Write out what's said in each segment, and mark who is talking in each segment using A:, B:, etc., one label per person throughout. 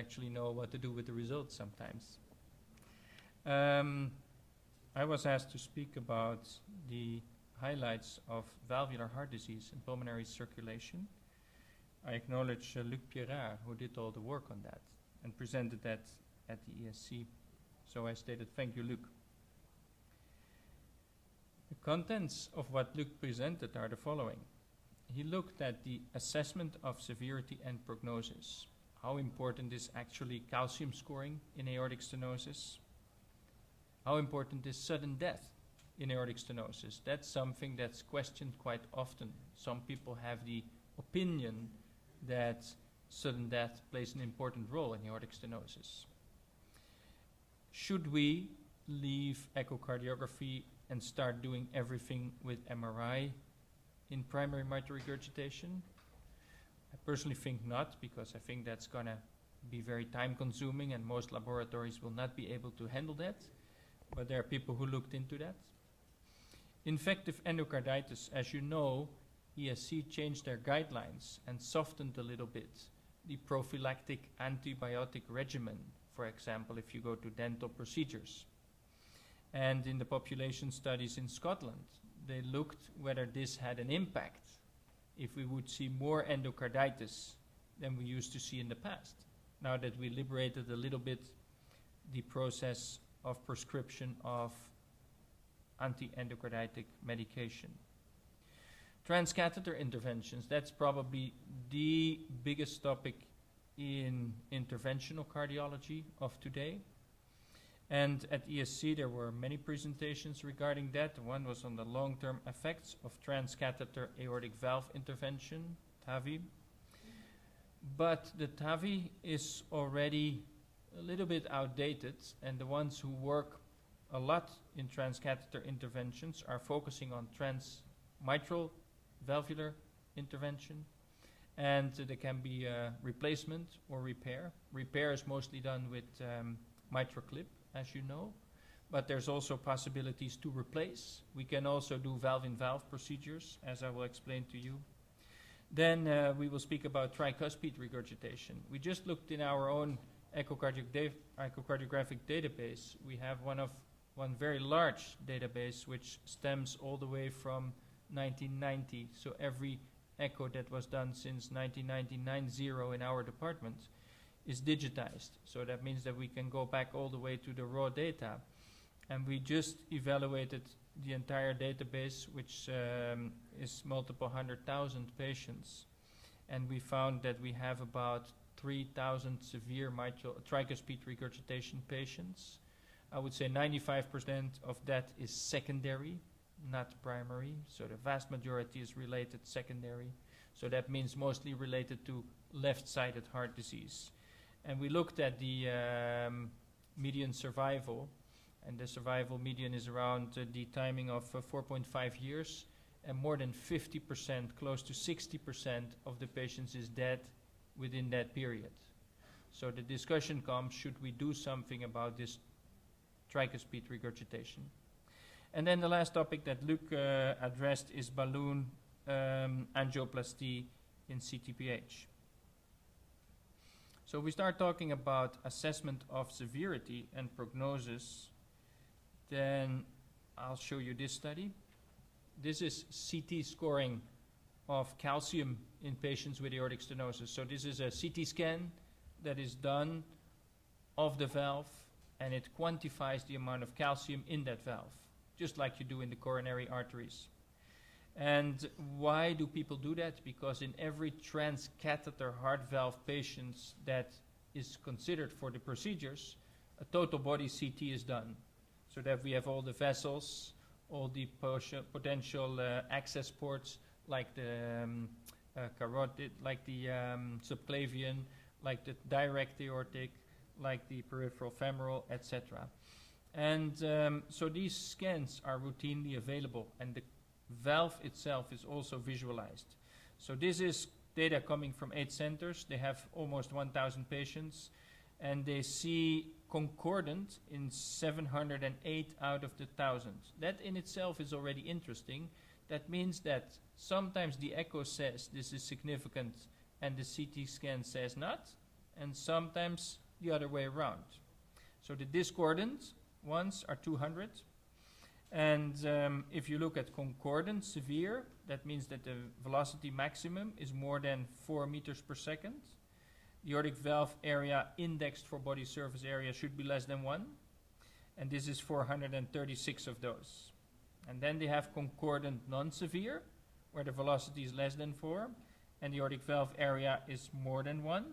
A: actually know what to do with the results sometimes. I was asked to speak about the highlights of valvular heart disease and pulmonary circulation. I acknowledge Luc Pierard, who did all the work on that and presented that at the ESC. So I stated, thank you, Luc. The contents of what Luc presented are the following. He looked at the assessment of severity and prognosis. How important is actually calcium scoring in aortic stenosis? How important is sudden death in aortic stenosis? That's something that's questioned quite often. Some people have the opinion that sudden death plays an important role in aortic stenosis. Should we leave echocardiography and start doing everything with MRI in primary mitral regurgitation? I personally think not, because I think that's going to be very time consuming and most laboratories will not be able to handle that. But there are people who looked into that. Infective endocarditis, as you know, ESC changed their guidelines and softened a little bit the prophylactic antibiotic regimen, for example, if you go to dental procedures. And in the population studies in Scotland, they looked whether this had an impact if we would see more endocarditis than we used to see in the past, now that we liberated a little bit the process of prescription of anti-endocarditic medication. Transcatheter interventions, that's probably the biggest topic in interventional cardiology of today. And at ESC there were many presentations regarding that. One was on the long-term effects of transcatheter aortic valve intervention, TAVI. But the TAVI is already a little bit outdated, and the ones who work a lot in transcatheter interventions are focusing on transmitral valvular intervention, and there can be replacement or repair. Repair is mostly done with mitral clip, as you know, but there's also possibilities to replace. We can also do valve-in-valve procedures, as I will explain to you. Then we will speak about tricuspid regurgitation. We just looked in our own echocardiographic database. We have one very large database which stems all the way from 1990. So every echo that was done since 1999 in our department is digitized. So that means that we can go back all the way to the raw data. And we just evaluated the entire database, which is multiple 100,000 patients. And we found that we have about 3,000 severe mitral tricuspid regurgitation patients. I would say 95% of that is secondary, not primary. So the vast majority is related secondary. So that means mostly related to left-sided heart disease. And we looked at the median survival, and the survival median is around the timing of 4.5 years, and more than 50%, close to 60% of the patients is dead within that period. So the discussion comes, should we do something about this tricuspid regurgitation? And then the last topic that Luc addressed is balloon angioplasty in CTPH. So we start talking about assessment of severity and prognosis. Then I'll show you this study. This is CT scoring of calcium in patients with aortic stenosis. So this is a CT scan that is done of the valve, and it quantifies the amount of calcium in that valve, just like you do in the coronary arteries. And why do people do that? Because in every transcatheter heart valve patient that is considered for the procedures, a total body CT is done, so that we have all the vessels, all the potential access ports, like the carotid, like the subclavian, like the direct aortic, like the peripheral femoral, etc. And so these scans are routinely available, and the valve itself is also visualized. So this is data coming from 8 centers. They have almost 1,000 patients, and they see concordant in 708 out of the 1,000. That in itself is already interesting. That means that sometimes the echo says this is significant and the CT scan says not, and sometimes the other way around. So the discordant ones are 200. And if you look at concordant, severe, that means that the velocity maximum is more than 4 meters per second. The aortic valve area indexed for body surface area should be less than 1. And this is 436 of those. And then they have concordant non-severe, where the velocity is less than 4, and the aortic valve area is more than 1,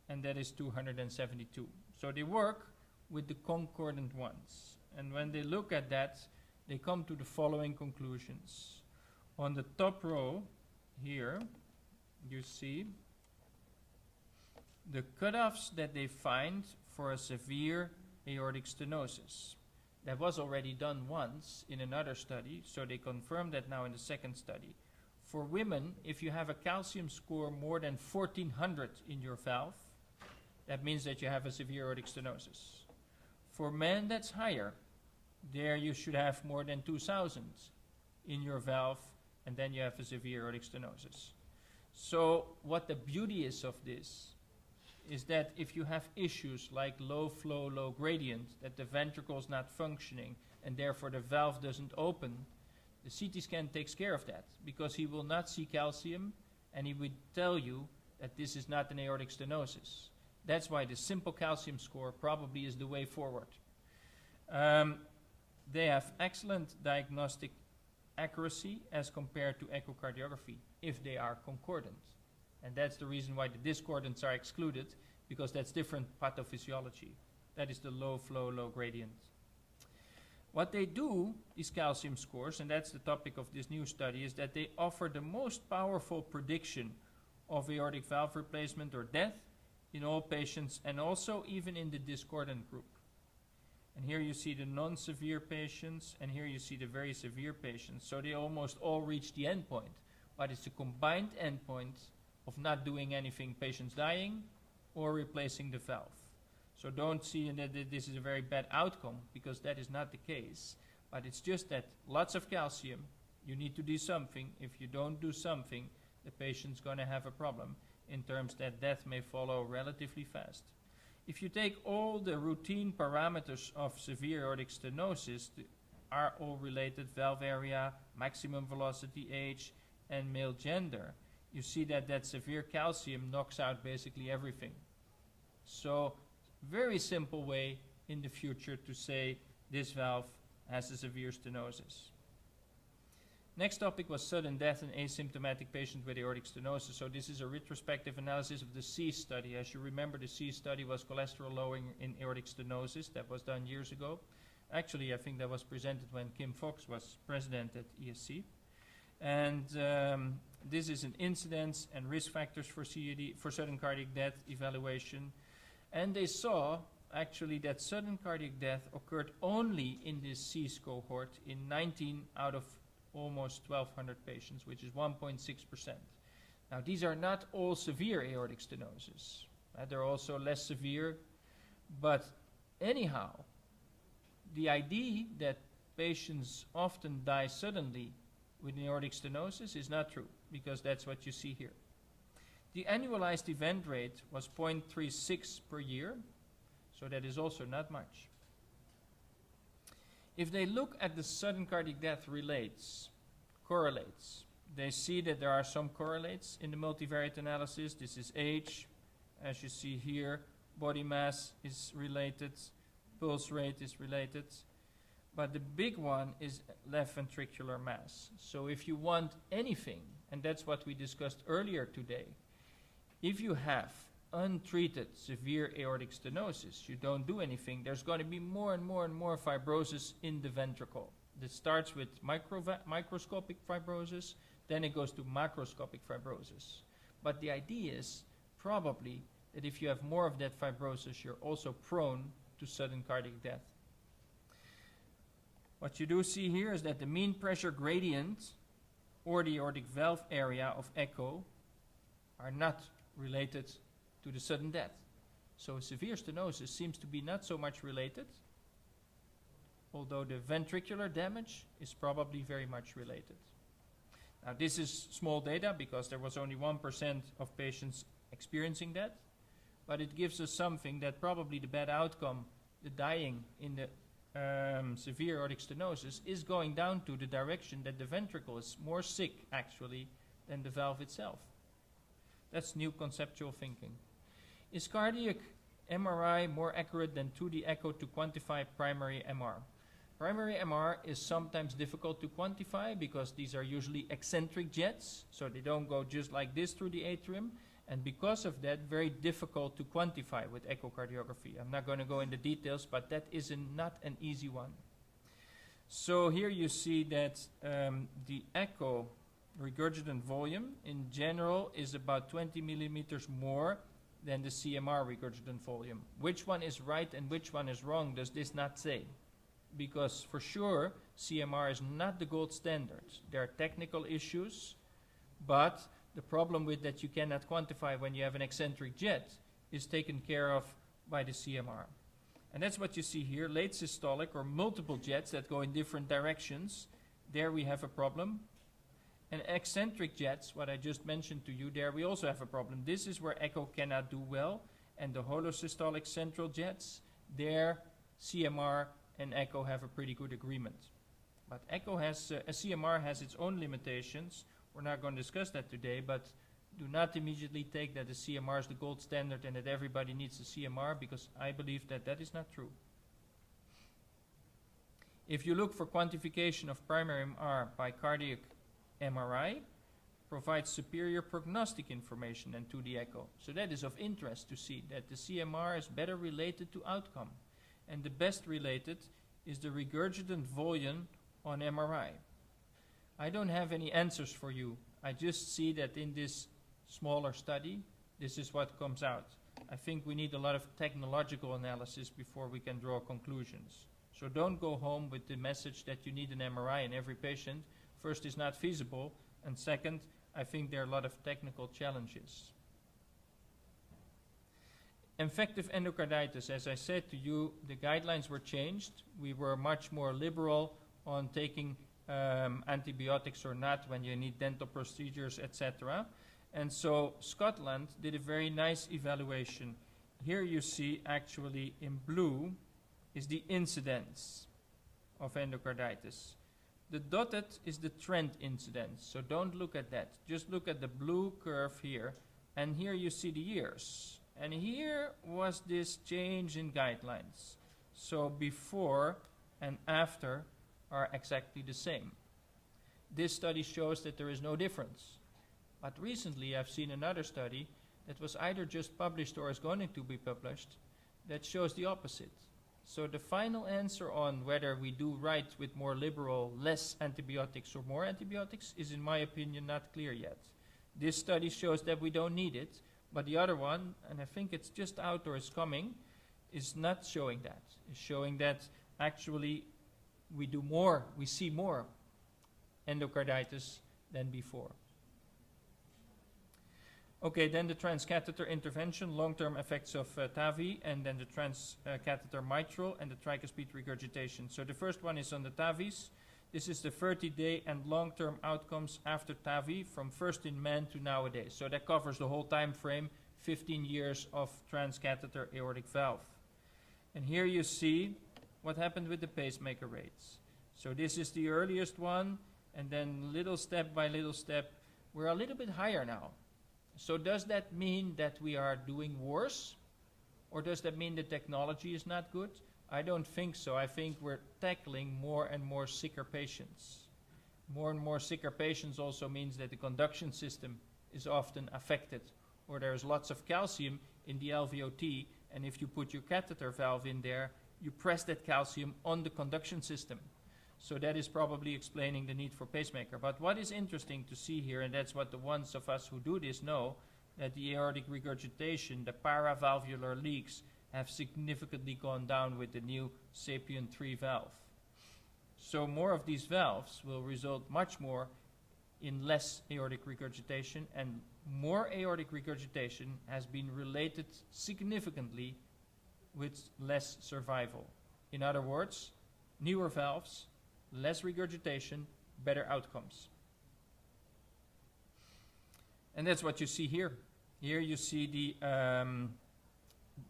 A: and that is 272. So they work with the concordant ones. And when they look at that, they come to the following conclusions. On the top row here, you see the cutoffs that they find for a severe aortic stenosis. That was already done once in another study, so they confirmed that now in the second study. For women, if you have a calcium score more than 1400 in your valve, that means that you have a severe aortic stenosis. For men, that's higher. There you should have more than 2000 in your valve, and then you have a severe aortic stenosis. So what the beauty is of this is that if you have issues like low flow, low gradient, that the ventricle is not functioning and therefore the valve doesn't open, the CT scan takes care of that, because he will not see calcium and he will tell you that this is not an aortic stenosis. That's why the simple calcium score probably is the way forward. They have excellent diagnostic accuracy as compared to echocardiography if they are concordant. And that's the reason why the discordants are excluded, because that's different pathophysiology. That is the low flow, low gradient. What they do, these calcium scores, and that's the topic of this new study, is that they offer the most powerful prediction of aortic valve replacement or death in all patients, and also even in the discordant group. And here you see the non-severe patients, and here you see the very severe patients. So they almost all reach the endpoint, but it's a combined endpoint of not doing anything, patients dying, or replacing the valve. So don't see that this is a very bad outcome, because that is not the case. But it's just that lots of calcium, you need to do something. If you don't do something, the patient's going to have a problem in terms that death may follow relatively fast. If you take all the routine parameters of severe aortic stenosis, are all related: valve area, maximum velocity, age, and male gender. You see that that severe calcium knocks out basically everything. So very simple way in the future to say this valve has a severe stenosis. Next topic was sudden death in asymptomatic patients with aortic stenosis. So this is a retrospective analysis of the C study. As you remember, the C study was cholesterol lowering in aortic stenosis. That was done years ago. Actually, I think that was presented when Kim Fox was president at ESC. And this is an incidence and risk factors for CAD, for sudden cardiac death evaluation. And they saw actually that sudden cardiac death occurred only in this C cohort in 19 out of almost 1,200 patients, which is 1.6%. Now, these are not all severe aortic stenosis. They're also less severe. But anyhow, the idea that patients often die suddenly with aortic stenosis is not true, because that's what you see here. The annualized event rate was 0.36 per year, so that is also not much. If they look at the sudden cardiac death correlates, they see that there are some correlates in the multivariate analysis. This is age, as you see here, body mass is related, pulse rate is related, but the big one is left ventricular mass. So if you want anything, and that's what we discussed earlier today, if you have untreated severe aortic stenosis, you don't do anything, there's going to be more and more and more fibrosis in the ventricle. This starts with microscopic fibrosis, then it goes to macroscopic fibrosis. But the idea is probably that if you have more of that fibrosis, you're also prone to sudden cardiac death. What you do see here is that the mean pressure gradient or the aortic valve area of echo are not related to the sudden death. So severe stenosis seems to be not so much related, although the ventricular damage is probably very much related. Now, this is small data because there was only 1% of patients experiencing that, but it gives us something that probably the bad outcome, the dying in the severe aortic stenosis, is going down to the direction that the ventricle is more sick, actually, than the valve itself. That's new conceptual thinking. Is cardiac MRI more accurate than 2D echo to quantify primary MR? Primary MR is sometimes difficult to quantify because these are usually eccentric jets, so they don't go just like this through the atrium, and because of that, very difficult to quantify with echocardiography. I'm not going to go into details, but that is not an easy one. So here you see that the echo regurgitant volume in general is about 20 millimeters more than the CMR regurgitant volume. Which one is right and which one is wrong does this not say? Because for sure, CMR is not the gold standard. There are technical issues, but the problem with that you cannot quantify when you have an eccentric jet is taken care of by the CMR. And that's what you see here, late systolic or multiple jets that go in different directions. There we have a problem. And eccentric jets, what I just mentioned to you, there we also have a problem. This is where echo cannot do well. And the holosystolic central jets, there CMR and echo have a pretty good agreement. But echo has, CMR has its own limitations. We're not going to discuss that today, but do not immediately take that the CMR is the gold standard and that everybody needs a CMR, because I believe that that is not true. If you look for quantification of primary MR by cardiac MRI, provides superior prognostic information than 2D echo. So that is of interest to see that the CMR is better related to outcome. And the best related is the regurgitant volume on MRI. I don't have any answers for you. I just see that in this smaller study, this is what comes out. I think we need a lot of technological analysis before we can draw conclusions. So don't go home with the message that you need an MRI in every patient. First, it's not feasible, and second, I think there are a lot of technical challenges. Infective endocarditis, as I said to you, the guidelines were changed. We were much more liberal on taking antibiotics or not when you need dental procedures, etc. And so Scotland did a very nice evaluation. Here you see actually in blue is the incidence of endocarditis. The dotted is the trend incidence, so don't look at that. Just look at the blue curve here, and here you see the years. And here was this change in guidelines. So before and after are exactly the same. This study shows that there is no difference. But recently I've seen another study that was either just published or is going to be published that shows the opposite. So the final answer on whether we do right with more liberal, less antibiotics or more antibiotics is, in my opinion, not clear yet. This study shows that we don't need it, but the other one, and I think it's just out or is coming, is not showing that. It's showing that actually we do more, we see more endocarditis than before. Okay, then the transcatheter intervention, long-term effects of TAVI, and then the transcatheter mitral and the tricuspid regurgitation. So the first one is on the TAVIs. This is the 30-day and long-term outcomes after TAVI from first in man to nowadays. So that covers the whole time frame, 15 years of transcatheter aortic valve. And here you see what happened with the pacemaker rates. So this is the earliest one, and then little step by little step, we're a little bit higher now. So does that mean that we are doing worse? Or does that mean the technology is not good? I don't think so. I think we're tackling more and more sicker patients. More and more sicker patients also means that the conduction system is often affected, or there's lots of calcium in the LVOT, and if you put your catheter valve in there, you press that calcium on the conduction system. So that is probably explaining the need for pacemaker. But what is interesting to see here, and that's what the ones of us who do this know, that the aortic regurgitation, the paravalvular leaks, have significantly gone down with the new SAPIEN 3 valve. So more of these valves will result much more in less aortic regurgitation, and more aortic regurgitation has been related significantly with less survival. In other words, newer valves, less regurgitation, better outcomes. And that's what you see here. Here you see the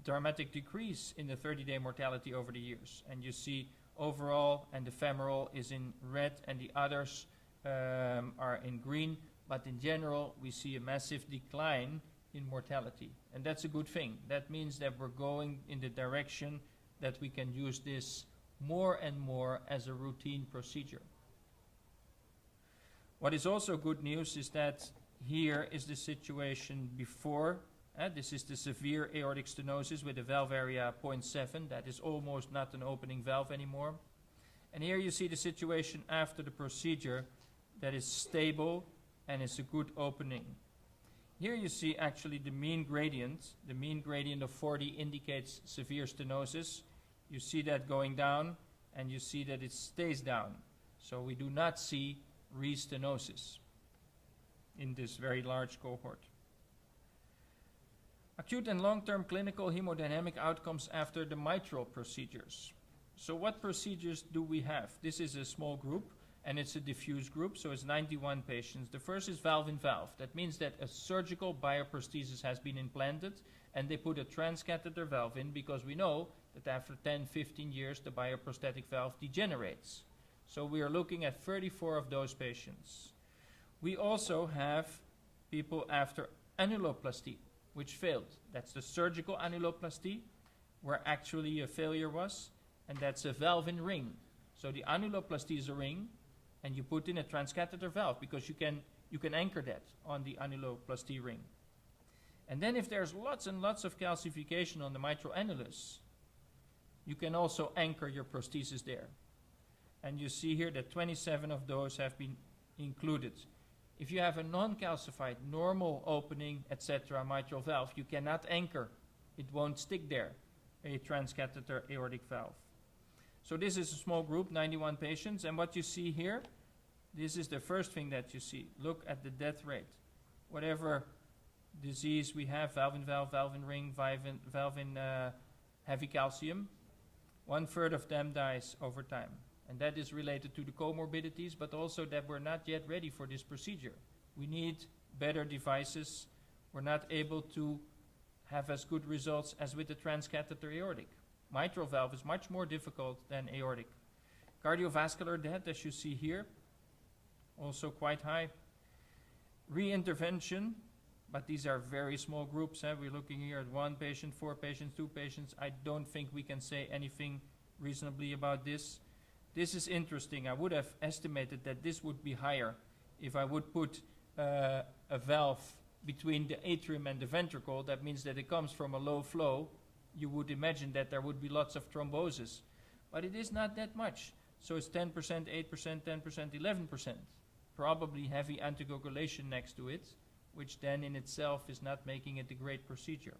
A: dramatic decrease in the 30-day mortality over the years. And you see overall, and the femoral is in red, and the others are in green. But in general, we see a massive decline in mortality. And that's a good thing. That means that we're going in the direction that we can use this more and more as a routine procedure. What is also good news is that here is the situation before. This is the severe aortic stenosis with a valve area 0.7. That is almost not an opening valve anymore. And here you see the situation after the procedure that is stable and is a good opening. Here you see actually the mean gradient. The mean gradient of 40 indicates severe stenosis. You see that going down, and you see that it stays down. So we do not see restenosis in this very large cohort. Acute and long-term clinical hemodynamic outcomes after the mitral procedures. So what procedures do we have? This is a small group, and it's a diffuse group, so it's 91 patients. The first is valve-in-valve. That means that a surgical bioprosthesis has been implanted, and they put a transcatheter valve in because we know that after 10, 15 years, the bioprosthetic valve degenerates. So we are looking at 34 of those patients. We also have people after annuloplasty, which failed. That's the surgical annuloplasty, where actually a failure was, and that's a valve in ring. So the annuloplasty is a ring, and you put in a transcatheter valve because you can anchor that on the annuloplasty ring. And then if there's lots and lots of calcification on the mitral annulus, you can also anchor your prosthesis there. And you see here that 27 of those have been included. If you have a non-calcified, normal opening, etc. mitral valve, you cannot anchor. It won't stick there, a transcatheter aortic valve. So this is a small group, 91 patients. And what you see here, this is the first thing that you see. Look at the death rate. Whatever disease we have, valve-in-valve, valve-in-ring, valve-in heavy calcium, 1/3 of them dies over time. And that is related to the comorbidities, but also that we're not yet ready for this procedure. We need better devices. We're not able to have as good results as with the transcatheter aortic. Mitral valve is much more difficult than aortic. Cardiovascular death, as you see here, also quite high. Reintervention, but these are very small groups. We're looking here at 1 patient, 4 patients, 2 patients. I don't think we can say anything reasonably about this. This is interesting. I would have estimated that this would be higher if I would put a valve between the atrium and the ventricle. That means that it comes from a low flow. You would imagine that there would be lots of thrombosis. But it is not that much. So it's 10%, 8%, 10%, 11%. Probably heavy anticoagulation next to it, which then in itself is not making it a great procedure.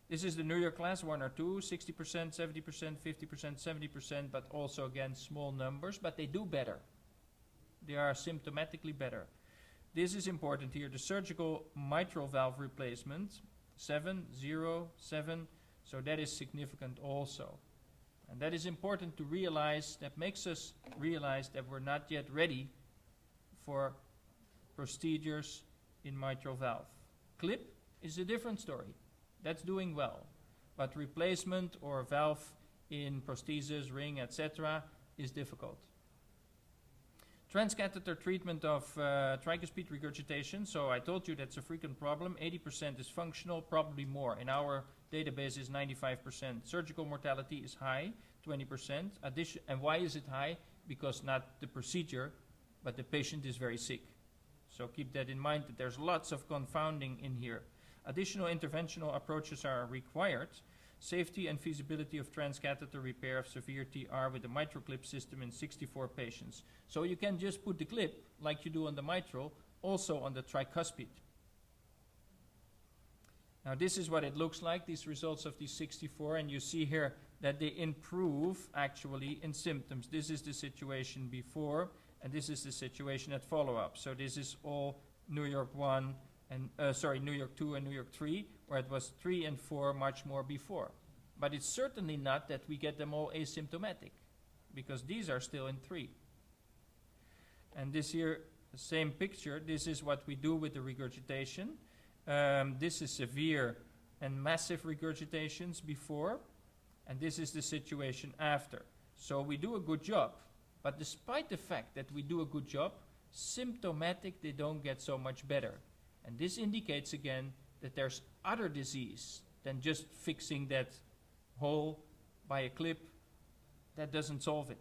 A: This is the New York class 1 or 2, 60%, 70%, 50%, 70%, but also again small numbers, but they do better. They are symptomatically better. This is important here, the surgical mitral valve replacement, 7, 0, 7, so that is significant also. And that is important to realize, that makes us realize that we're not yet ready for procedures in mitral valve. Clip is a different story. That's doing well. But replacement or valve in prosthesis, ring, etc. is difficult. Transcatheter treatment of tricuspid regurgitation. So I told you that's a frequent problem. 80% is functional, probably more. In our database is 95%. Surgical mortality is high, 20%. And why is it high? Because not the procedure, but the patient is very sick. So keep that in mind, that there's lots of confounding in here. Additional interventional approaches are required. Safety and feasibility of transcatheter repair of severe TR with the mitral clip system in 64 patients. So you can just put the clip, like you do on the mitral, also on the tricuspid. Now this is what it looks like, these results of these 64, and you see here that they improve actually in symptoms. This is the situation before, and this is the situation at follow-up. So this is all New York 1, and New York 2 and New York 3, where it was 3 and 4 much more before. But it's certainly not that we get them all asymptomatic, because these are still in 3. And this here, the same picture, this is what we do with the regurgitation. This is severe, and massive regurgitations before, and this is the situation after. So we do a good job, but despite the fact that we do a good job, symptomatic, they don't get so much better. And this indicates again that there's other disease than just fixing that hole by a clip. That doesn't solve it.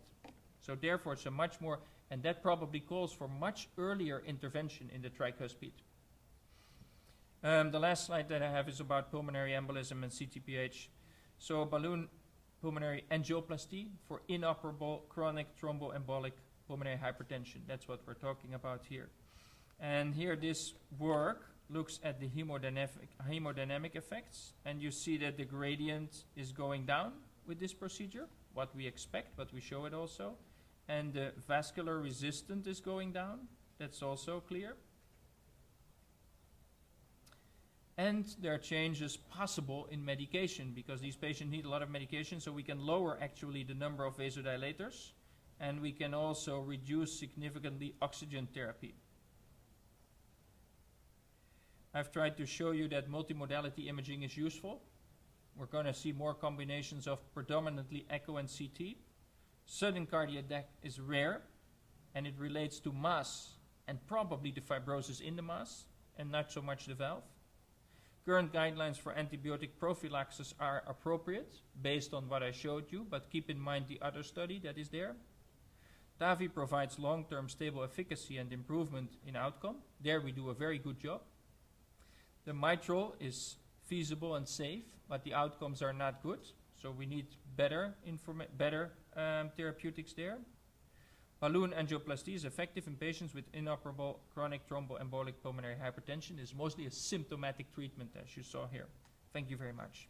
A: So therefore it's a much more, and that probably calls for much earlier intervention in the tricuspid. The last slide that I have is about pulmonary embolism and CTPH. So balloon pulmonary angioplasty for inoperable chronic thromboembolic pulmonary hypertension. That's what we're talking about here. And here this work looks at the hemodynamic effects, and you see that the gradient is going down with this procedure, what we expect, but we show it also. And the vascular resistance is going down. That's also clear. And there are changes possible in medication because these patients need a lot of medication, so we can lower actually the number of vasodilators, and we can also reduce significantly oxygen therapy. I've tried to show you that multimodality imaging is useful. We're going to see more combinations of predominantly echo and CT. Sudden cardiac death is rare, and it relates to mass and probably the fibrosis in the mass, and not so much the valve. Current guidelines for antibiotic prophylaxis are appropriate based on what I showed you, but keep in mind the other study that is there. TAVI provides long-term stable efficacy and improvement in outcome. There we do a very good job. The mitral is feasible and safe, but the outcomes are not good, so we need better therapeutics there. Balloon angioplasty is effective in patients with inoperable chronic thromboembolic pulmonary hypertension. It's mostly a symptomatic treatment, as you saw here. Thank you very much.